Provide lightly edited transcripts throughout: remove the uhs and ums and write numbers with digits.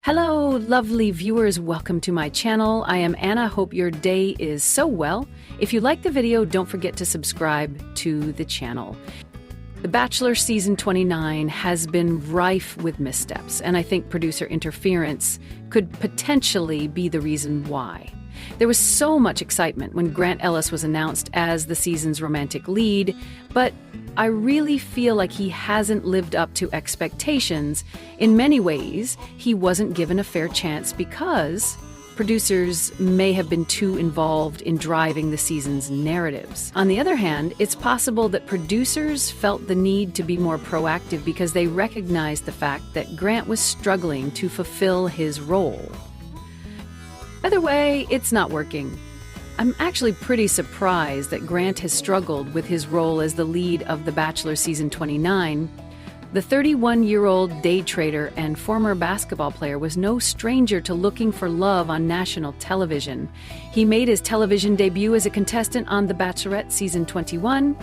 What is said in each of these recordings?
Hello, lovely viewers. Welcome to my channel. I am Anna. Hope your day is so well. If you like the video, don't forget to subscribe to the channel. The Bachelor Season 29 has been rife with missteps, and I think producer interference could potentially be the reason why. There was so much excitement when Grant Ellis was announced as the season's romantic lead, but I really feel like he hasn't lived up to expectations. In many ways, he wasn't given a fair chance because producers may have been too involved in driving the season's narratives. On the other hand, it's possible that producers felt the need to be more proactive because they recognized the fact that Grant was struggling to fulfill his role. Either way, it's not working. I'm actually pretty surprised that Grant has struggled with his role as the lead of The Bachelor Season 29. The 31-year-old day trader and former basketball player was no stranger to looking for love on national television. He made his television debut as a contestant on The Bachelorette Season 21.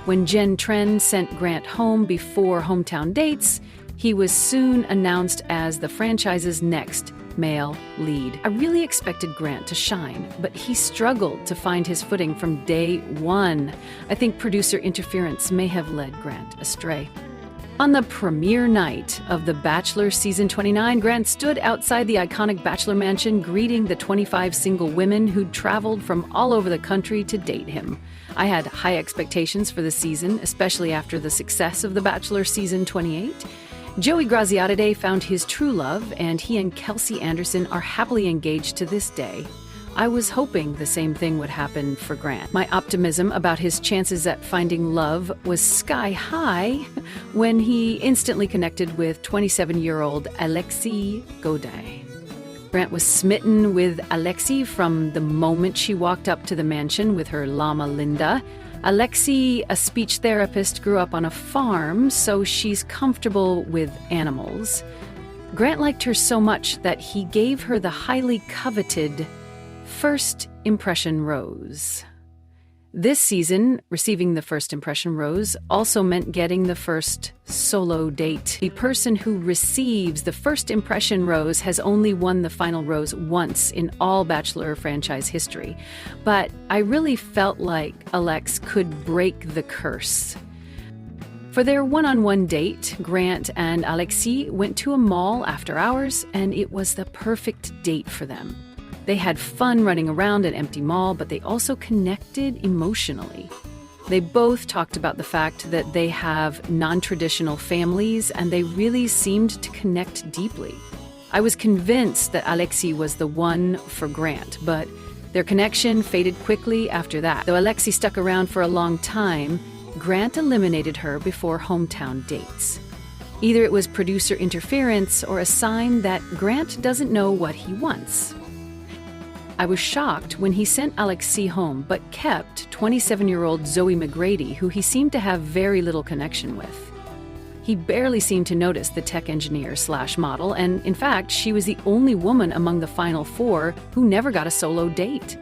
When Jen Tren sent Grant home before hometown dates, he was soon announced as the franchise's next male lead. I really expected Grant to shine, but he struggled to find his footing from day one. I think producer interference may have led Grant astray. On the premiere night of The Bachelor Season 29, Grant stood outside the iconic Bachelor mansion greeting the 25 single women who'd traveled from all over the country to date him. I had high expectations for the season, especially after the success of The Bachelor Season 28. Joey Graziadei found his true love, and he and Kelsey Anderson are happily engaged to this day. I was hoping the same thing would happen for Grant. My optimism about his chances at finding love was sky high when he instantly connected with 27-year-old Alexi Godin. Grant was smitten with Alexi from the moment she walked up to the mansion with her llama Linda. Alexi, a speech therapist, grew up on a farm, so she's comfortable with animals. Grant liked her so much that he gave her the highly coveted first impression rose. This season, receiving the first impression rose also meant getting the first solo date. The person who receives the first impression rose has only won the final rose once in all Bachelor franchise history. But I really felt like Alex could break the curse. For their one-on-one date, Grant and Alexi went to a mall after hours, and it was the perfect date for them. They had fun running around an empty mall, but they also connected emotionally. They both talked about the fact that they have non-traditional families, and they really seemed to connect deeply. I was convinced that Alexi was the one for Grant, but their connection faded quickly after that. Though Alexi stuck around for a long time, Grant eliminated her before hometown dates. Either it was producer interference or a sign that Grant doesn't know what he wants. I was shocked when he sent Alexi home, but kept 27-year-old Zoe McGrady, who he seemed to have very little connection with. He barely seemed to notice the tech engineer/model, and in fact, she was the only woman among the final four who never got a solo date.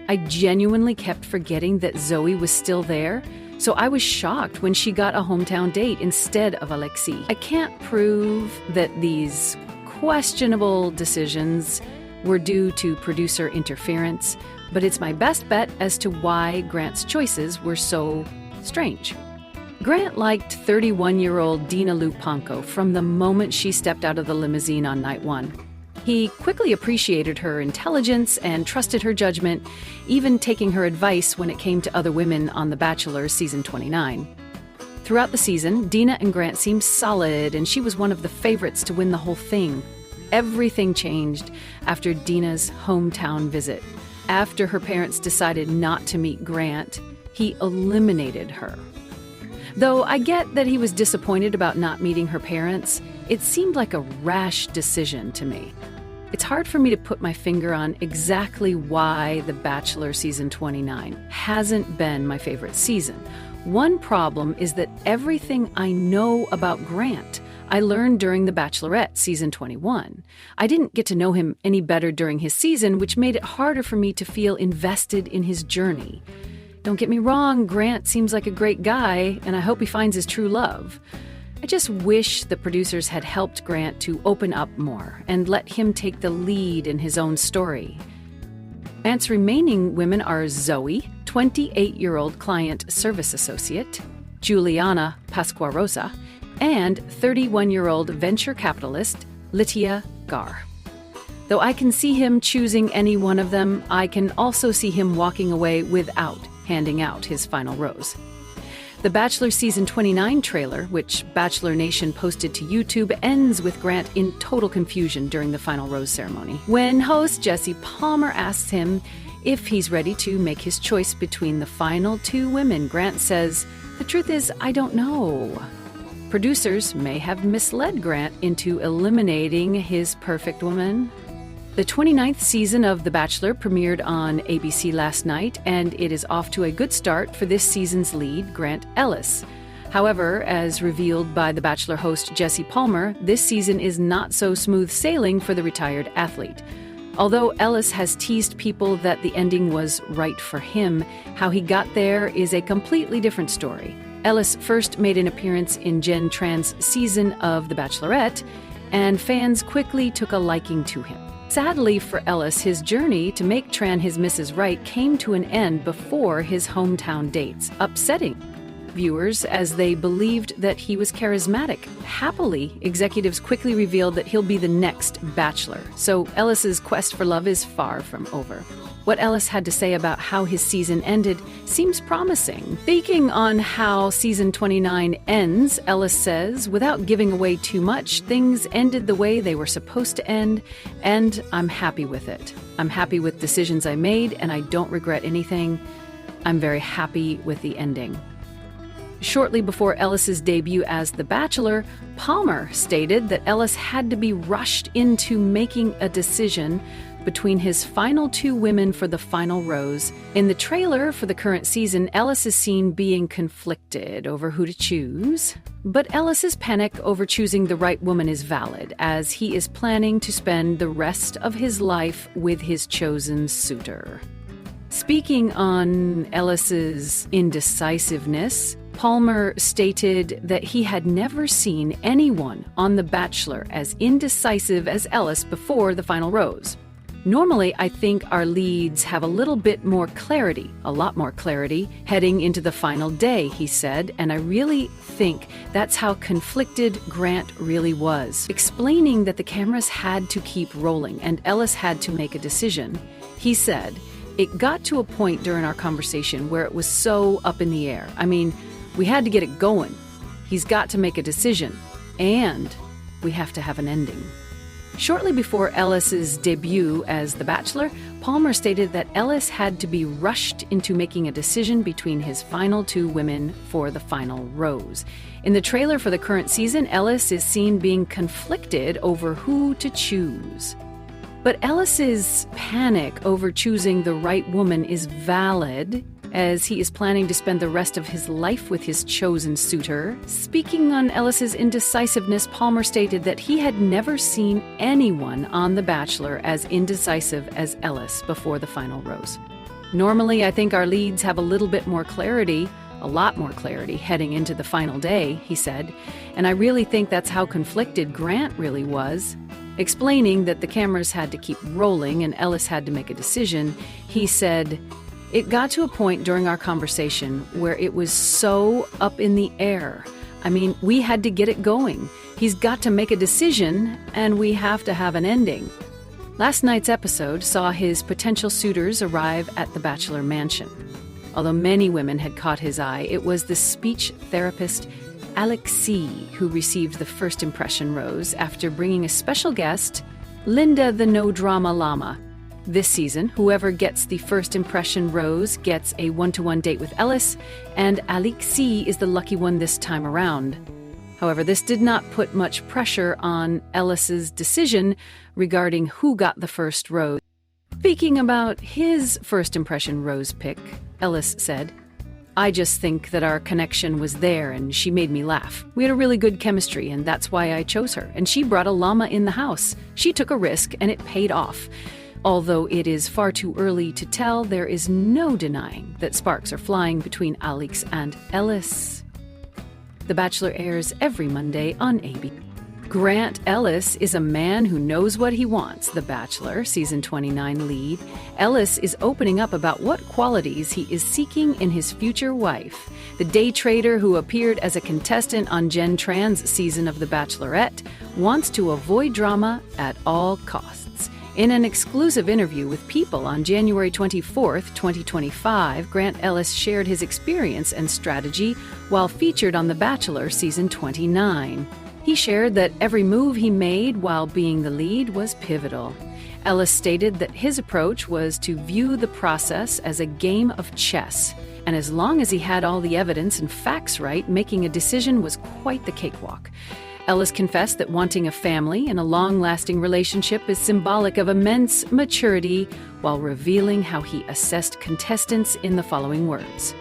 I genuinely kept forgetting that Zoe was still there, so I was shocked when she got a hometown date instead of Alexi. I can't prove that these questionable decisions were due to producer interference, but it's my best bet as to why Grant's choices were so strange. Grant liked 31-year-old Dina Lupanco from the moment she stepped out of the limousine on night one. He quickly appreciated her intelligence and trusted her judgment, even taking her advice when it came to other women on The Bachelor Season 29. Throughout the season, Dina and Grant seemed solid, and she was one of the favorites to win the whole thing. Everything changed after Dina's hometown visit. After her parents decided not to meet Grant, he eliminated her. Though I get that he was disappointed about not meeting her parents, it seemed like a rash decision to me. It's hard for me to put my finger on exactly why The Bachelor Season 29 hasn't been my favorite season. One problem is that everything I know about Grant I learned during The Bachelorette Season 21. I didn't get to know him any better during his season, which made it harder for me to feel invested in his journey. Don't get me wrong, Grant seems like a great guy, and I hope he finds his true love. I just wish the producers had helped Grant to open up more and let him take the lead in his own story. Grant's remaining women are Zoe, 28-year-old client service associate, Juliana Pasquarosa, and 31-year-old venture capitalist Lytia Gar. Though I can see him choosing any one of them, I can also see him walking away without handing out his final rose. The Bachelor Season 29 trailer, which Bachelor Nation posted to YouTube, ends with Grant in total confusion during the final rose ceremony. When host Jesse Palmer asks him if he's ready to make his choice between the final two women, Grant says, "The truth is, I don't know." Producers may have misled Grant into eliminating his perfect woman. The 29th season of The Bachelor premiered on ABC last night, and it is off to a good start for this season's lead, Grant Ellis. However, as revealed by The Bachelor host Jesse Palmer, this season is not so smooth sailing for the retired athlete. Although Ellis has teased people that the ending was right for him, how he got there is a completely different story. Ellis first made an appearance in Jen Tran's season of The Bachelorette, and fans quickly took a liking to him. Sadly for Ellis, his journey to make Tran his Mrs. Right came to an end before his hometown dates, upsetting viewers as they believed that he was charismatic. Happily, executives quickly revealed that he'll be the next Bachelor, so Ellis's quest for love is far from over. What Ellis had to say about how his season ended seems promising. Speaking on how season 29 ends, Ellis says, "Without giving away too much, things ended the way they were supposed to end, and I'm happy with it. I'm happy with decisions I made, and I don't regret anything. I'm very happy with the ending." Shortly before Ellis's debut as The Bachelor, Palmer stated that Ellis had to be rushed into making a decision between his final two women for the final rose. In the trailer for the current season, Ellis is seen being conflicted over who to choose. But Ellis's panic over choosing the right woman is valid, as he is planning to spend the rest of his life with his chosen suitor. Speaking on Ellis's indecisiveness, Palmer stated that he had never seen anyone on The Bachelor as indecisive as Ellis before the final rose. Normally, I think our leads have a little bit more clarity, a lot more clarity, heading into the final day, he said, and I really think that's how conflicted Grant really was. Explaining that the cameras had to keep rolling and Ellis had to make a decision, he said, "It got to a point during our conversation where it was so up in the air. I mean, we had to get it going. He's got to make a decision, and we have to have an ending." Shortly before Ellis's debut as The Bachelor, Palmer stated that Ellis had to be rushed into making a decision between his final two women for the final rose. In the trailer for the current season, Ellis is seen being conflicted over who to choose. But Ellis's panic over choosing the right woman is valid, as he is planning to spend the rest of his life with his chosen suitor. Speaking on Ellis's indecisiveness, Palmer stated that he had never seen anyone on The Bachelor as indecisive as Ellis before the final rose. Normally, I think our leads have a little bit more clarity, a lot more clarity, heading into the final day, he said, and I really think that's how conflicted Grant really was. Explaining that the cameras had to keep rolling and Ellis had to make a decision, he said, "It got to a point during our conversation where it was so up in the air. I mean, we had to get it going. He's got to make a decision, and we have to have an ending." Last night's episode saw his potential suitors arrive at the Bachelor mansion. Although many women had caught his eye, it was the speech therapist Alexei who received the first impression rose after bringing a special guest, Linda the No-Drama Llama. This season, whoever gets the first impression rose gets a one-to-one date with Ellis, and Alexei is the lucky one this time around. However, this did not put much pressure on Ellis's decision regarding who got the first rose. Speaking about his first impression rose pick, Ellis said, "I just think that our connection was there and she made me laugh. We had a really good chemistry and that's why I chose her. And she brought a llama in the house. She took a risk and it paid off. Although it is far too early to tell, there is no denying that sparks are flying between Alex and Ellis." The Bachelor airs every Monday on ABC. Grant Ellis is a man who knows what he wants, The Bachelor, Season 29 lead. Ellis is opening up about what qualities he is seeking in his future wife. The day trader who appeared as a contestant on Jen Tran's season of The Bachelorette wants to avoid drama at all costs. In an exclusive interview with People on January 24, 2025, Grant Ellis shared his experience and strategy while featured on The Bachelor Season 29. He shared that every move he made while being the lead was pivotal. Ellis stated that his approach was to view the process as a game of chess, and as long as he had all the evidence and facts right, making a decision was quite the cakewalk. Ellis confessed that wanting a family and a long-lasting relationship is symbolic of immense maturity, while revealing how he assessed contestants in the following words.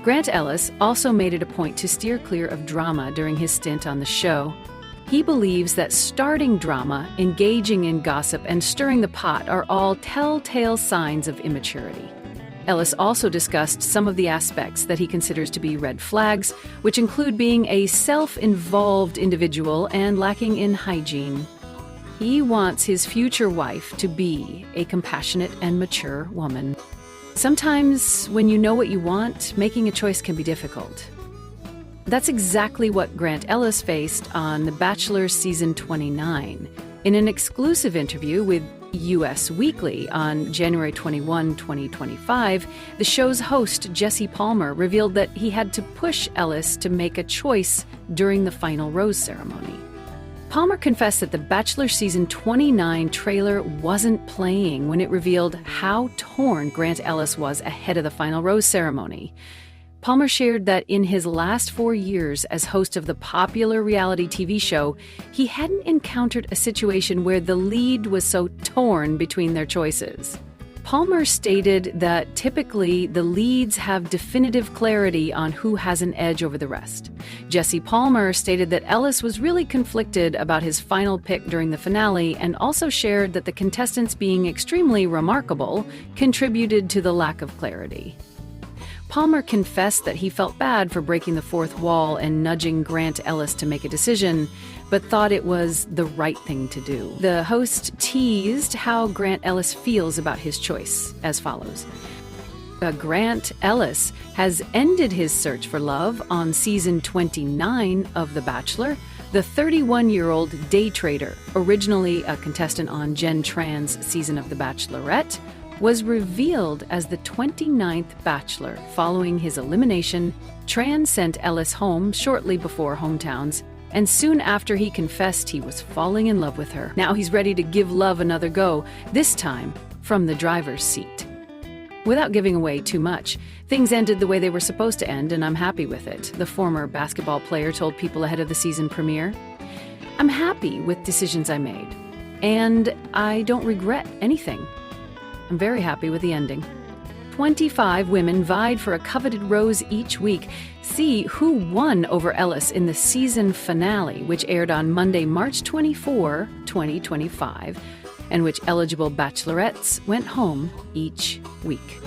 Grant Ellis also made it a point to steer clear of drama during his stint on the show. He believes that starting drama, engaging in gossip, and stirring the pot are all telltale signs of immaturity. Ellis also discussed some of the aspects that he considers to be red flags, which include being a self-involved individual and lacking in hygiene. He wants his future wife to be a compassionate and mature woman. Sometimes, when you know what you want, making a choice can be difficult. That's exactly what Grant Ellis faced on The Bachelor Season 29. In an exclusive interview with US Weekly on January 21, 2025, the show's host, Jesse Palmer, revealed that he had to push Ellis to make a choice during the final rose ceremony. Palmer confessed that the Bachelor Season 29 trailer wasn't playing when it revealed how torn Grant Ellis was ahead of the final rose ceremony. Palmer shared that in his last 4 years as host of the popular reality TV show, he hadn't encountered a situation where the lead was so torn between their choices. Palmer stated that typically the leads have definitive clarity on who has an edge over the rest. Jesse Palmer stated that Ellis was really conflicted about his final pick during the finale and also shared that the contestants being extremely remarkable contributed to the lack of clarity. Palmer confessed that he felt bad for breaking the fourth wall and nudging Grant Ellis to make a decision, but thought it was the right thing to do. The host teased how Grant Ellis feels about his choice as follows. Grant Ellis has ended his search for love on Season 29 of The Bachelor. The 31-year-old day trader, originally a contestant on Jen Tran's season of The Bachelorette, was revealed as the 29th Bachelor following his elimination. Tran sent Ellis home shortly before hometowns, and soon after he confessed he was falling in love with her. Now he's ready to give love another go, this time from the driver's seat. Without giving away too much, things ended the way they were supposed to end, and I'm happy with it, the former basketball player told People ahead of the season premiere. I'm happy with decisions I made, and I don't regret anything. I'm very happy with the ending. 25 women vied for a coveted rose each week. See who won over Ellis in the season finale, which aired on Monday, March 24, 2025, and which eligible bachelorettes went home each week.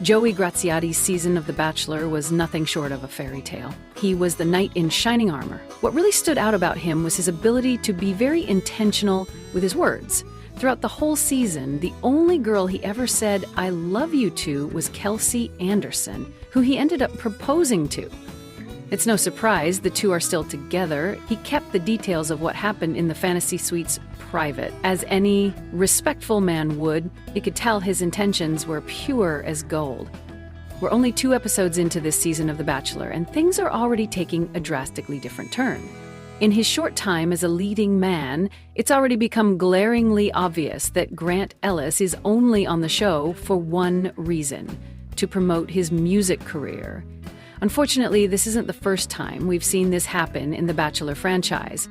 Joey Graziati's season of The Bachelor was nothing short of a fairy tale. He was the knight in shining armor. What really stood out about him was his ability to be very intentional with his words. Throughout the whole season, the only girl he ever said, "I love you" to was Kelsey Anderson, who he ended up proposing to. It's no surprise the two are still together. He kept the details of what happened in the fantasy suites private, as any respectful man would. You could tell his intentions were pure as gold. We're only 2 episodes into this season of The Bachelor, and things are already taking a drastically different turn. In his short time as a leading man, it's already become glaringly obvious that Grant Ellis is only on the show for one reason: to promote his music career. Unfortunately, this isn't the first time we've seen this happen in the Bachelor franchise.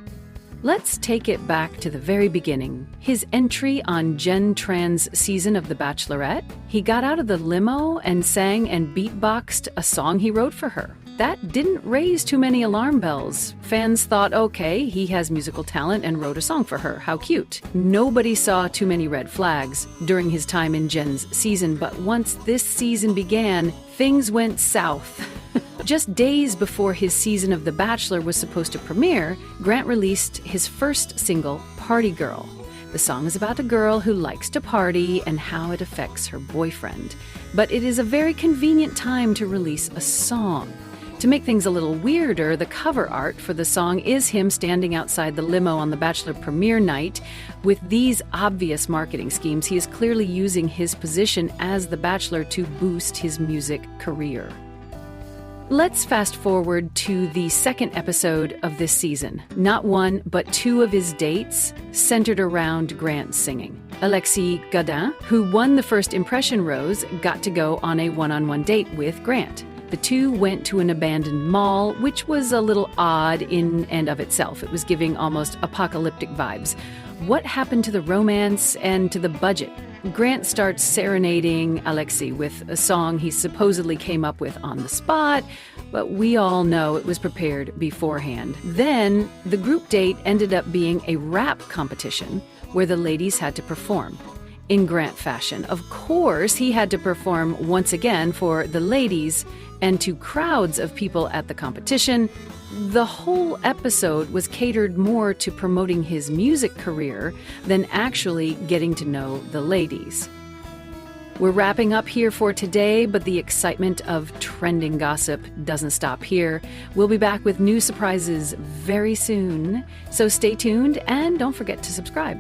Let's take it back to the very beginning. His entry on Jen Tran's season of The Bachelorette, he got out of the limo and sang and beatboxed a song he wrote for her. That didn't raise too many alarm bells. Fans thought, okay, he has musical talent and wrote a song for her. How cute. Nobody saw too many red flags during his time in Jen's season, but once this season began, things went south. Just days before his season of The Bachelor was supposed to premiere, Grant released his first single, Party Girl. The song is about a girl who likes to party and how it affects her boyfriend. But it is a very convenient time to release a song. To make things a little weirder, the cover art for the song is him standing outside the limo on The Bachelor premiere night. With these obvious marketing schemes, he is clearly using his position as The Bachelor to boost his music career. Let's fast forward to the second episode of this season. Not one, but two of his dates centered around Grant singing. Alexis Godin, who won the first impression rose, got to go on a one-on-one date with Grant. The two went to an abandoned mall, which was a little odd in and of itself. It was giving almost apocalyptic vibes. What happened to the romance and to the budget? Grant starts serenading Alexis with a song he supposedly came up with on the spot, but we all know it was prepared beforehand. Then, the group date ended up being a rap competition where the ladies had to perform. In Grant fashion, of course, he had to perform once again for the ladies and to crowds of people at the competition. The whole episode was catered more to promoting his music career than actually getting to know the ladies. We're wrapping up here for today, but the excitement of trending gossip doesn't stop here. We'll be back with new surprises very soon, so stay tuned and don't forget to subscribe.